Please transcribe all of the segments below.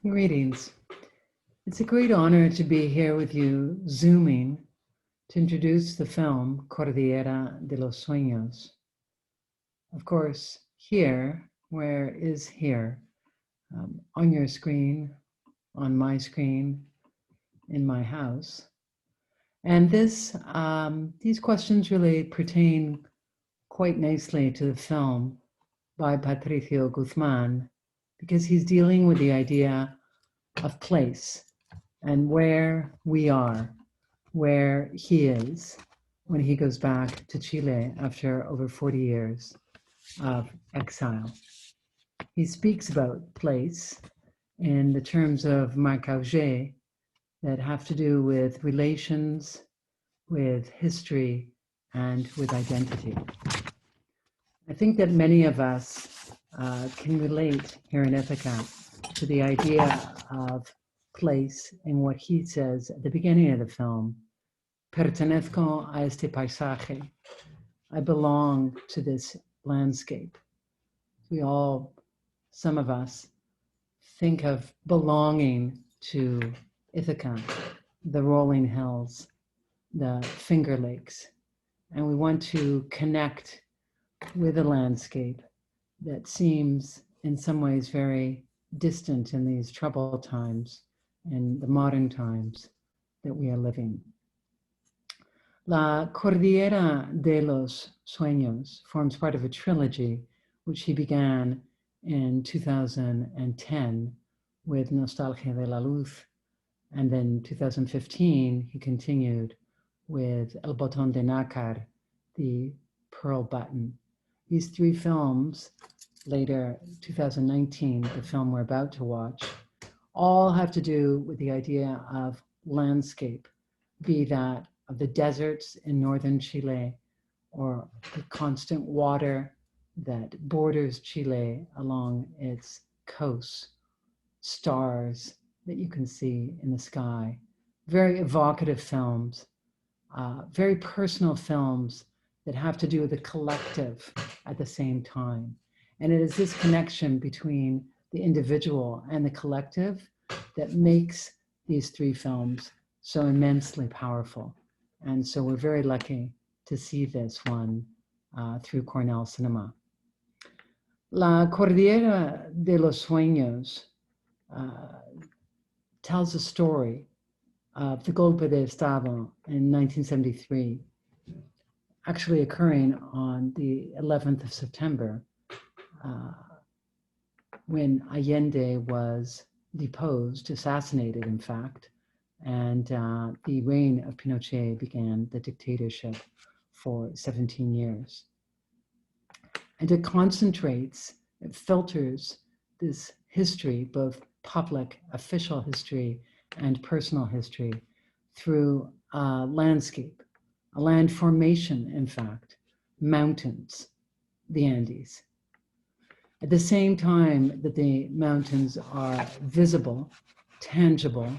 Greetings. It's a great honor to be here with you, Zooming, to introduce the film Cordillera de los Sueños. Of course, here, where is here, on your screen, on my screen, in my house. And these questions really pertain quite nicely to the film by Patricio Guzmán, because he's dealing with the idea of place and where we are, where he is when he goes back to Chile after over 40 years of exile. He speaks about place in the terms of Marc Auger that have to do with relations, with history, and with identity. I think that many of us can relate here in Ithaca to the idea of place in what he says at the beginning of the film. Pertenezco a este paisaje. I belong to this landscape. Some of us, think of belonging to Ithaca, the rolling hills, the Finger Lakes, and we want to connect with a landscape that seems in some ways very distant in these troubled times and the modern times that we are living. La Cordillera de los Sueños forms part of a trilogy which he began in 2010 with Nostalgia de la Luz, and then 2015 he continued with El Botón de Nácar, the Pearl Button. These three films, later 2019, the film we're about to watch, all have to do with the idea of landscape, be that of the deserts in northern Chile or the constant water that borders Chile along its coasts, stars that you can see in the sky. Very evocative films, very personal films that have to do with the collective at the same time. And it is this connection between the individual and the collective that makes these three films so immensely powerful. And so we're very lucky to see this one through Cornell Cinema. La Cordillera de los Sueños tells a story of the Golpe de Estado in 1973, actually occurring on the 11th of September, when Allende was deposed, assassinated, in fact, and the reign of Pinochet began, the dictatorship, for 17 years. And it concentrates, it filters this history, both public, official history, and personal history, through a landscape, a land formation, in fact, mountains, the Andes. At the same time that the mountains are visible, tangible,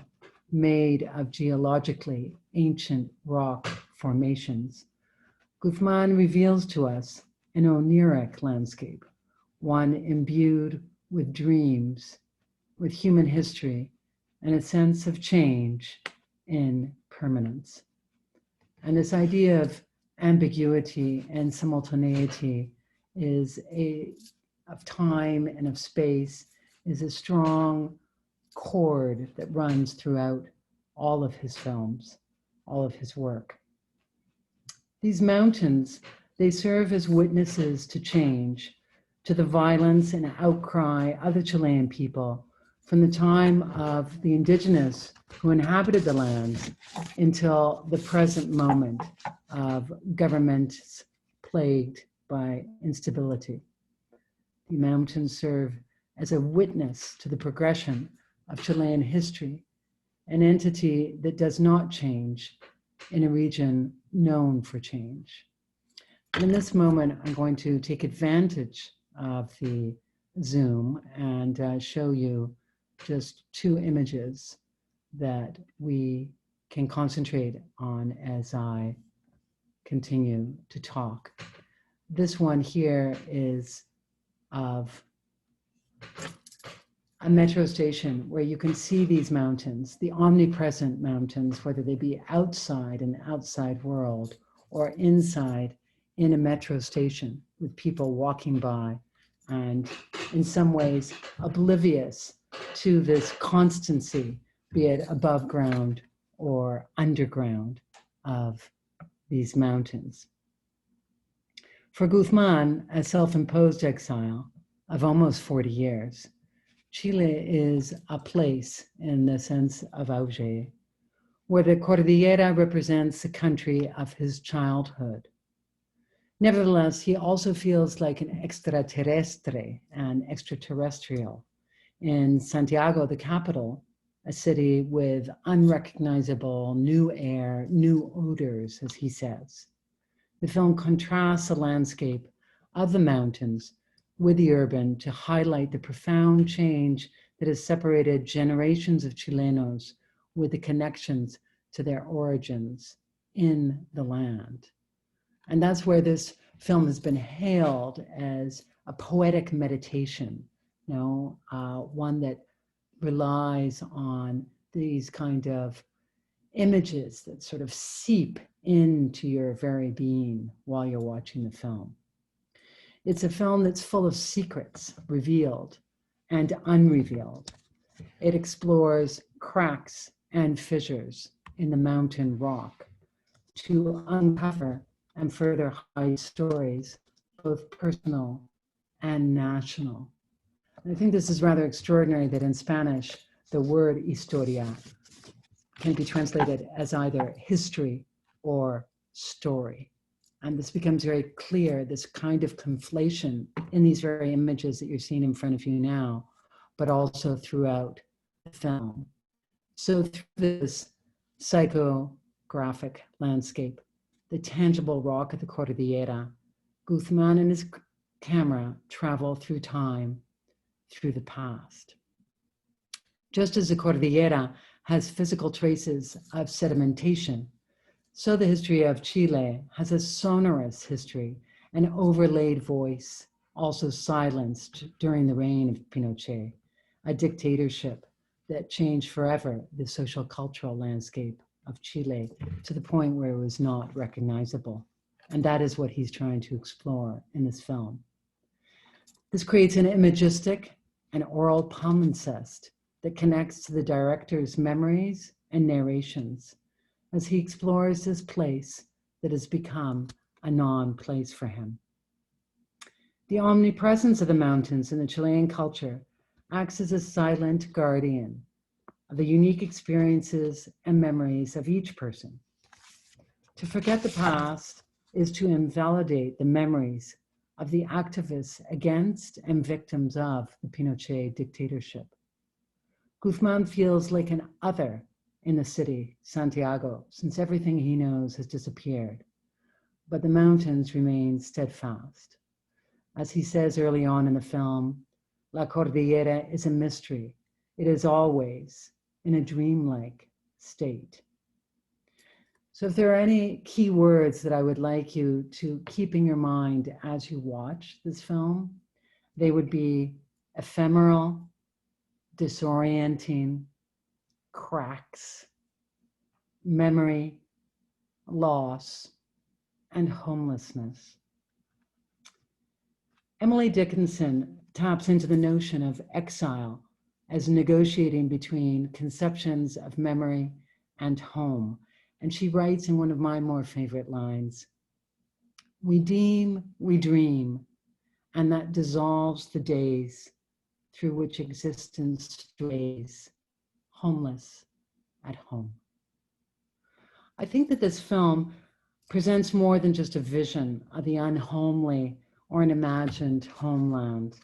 made of geologically ancient rock formations, Guzmán reveals to us an oniric landscape, one imbued with dreams, with human history, and a sense of change in permanence. And this idea of ambiguity and simultaneity of time and of space is a strong chord that runs throughout all of his films, all of his work. These mountains, they serve as witnesses to change, to the violence and outcry of the Chilean people from the time of the indigenous who inhabited the lands until the present moment of governments plagued by instability. The mountains serve as a witness to the progression of Chilean history, an entity that does not change in a region known for change. In this moment, I'm going to take advantage of the Zoom and show you just two images that we can concentrate on as I continue to talk. This one here is of a metro station where you can see these mountains, the omnipresent mountains, whether they be outside an outside world or inside in a metro station with people walking by and in some ways oblivious to this constancy, be it above ground or underground of these mountains. For Guzmán, a self-imposed exile of almost 40 years, Chile is a place in the sense of auge, where the Cordillera represents the country of his childhood. Nevertheless, he also feels like an extraterrestre, an extraterrestrial. In Santiago, the capital, a city with unrecognizable new air, new odors, as he says. The film contrasts the landscape of the mountains with the urban to highlight the profound change that has separated generations of Chilenos with the connections to their origins in the land. And that's where this film has been hailed as a poetic meditation, one that relies on these kind of images that sort of seep into your very being while you're watching the film. It's a film that's full of secrets revealed and unrevealed. It explores cracks and fissures in the mountain rock to uncover and further hide stories, both personal and national. And I think this is rather extraordinary that in Spanish, the word historia can be translated as either history or story. And this becomes very clear, this kind of conflation in these very images that you're seeing in front of you now, but also throughout the film. So through this psychographic landscape, the tangible rock of the Cordillera, Guzmán and his camera travel through time, through the past. Just as the Cordillera has physical traces of sedimentation, so the history of Chile has a sonorous history, an overlaid voice, also silenced during the reign of Pinochet, a dictatorship that changed forever the social cultural landscape of Chile to the point where it was not recognizable. And that is what he's trying to explore in this film. This creates an imagistic and oral palimpsest that connects to the director's memories and narrations as he explores this place that has become a non-place for him. The omnipresence of the mountains in the Chilean culture acts as a silent guardian of the unique experiences and memories of each person. To forget the past is to invalidate the memories of the activists against and victims of the Pinochet dictatorship. Guzmán feels like an other in the city, Santiago, since everything he knows has disappeared, but the mountains remain steadfast. As he says early on in the film, La Cordillera is a mystery. It is always in a dreamlike state. So if there are any key words that I would like you to keep in your mind as you watch this film, they would be ephemeral, disorienting, cracks, memory, loss, and homelessness. Emily Dickinson taps into the notion of exile as negotiating between conceptions of memory and home. And she writes in one of my more favorite lines, "We deem, we dream, and that dissolves the days through which existence strays, homeless at home." I think that this film presents more than just a vision of the unhomely or an imagined homeland.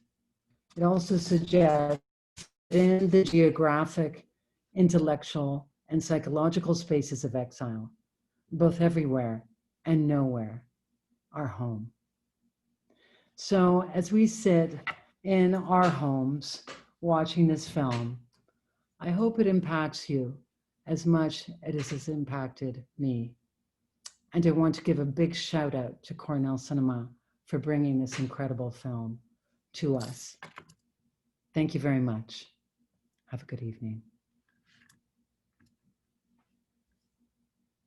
It also suggests that in the geographic, intellectual, and psychological spaces of exile, both everywhere and nowhere are home. So as we sit in our homes watching this film, I hope it impacts you as much as it has impacted me. And I want to give a big shout out to Cornell Cinema for bringing this incredible film to us. Thank you very much. Have a good evening.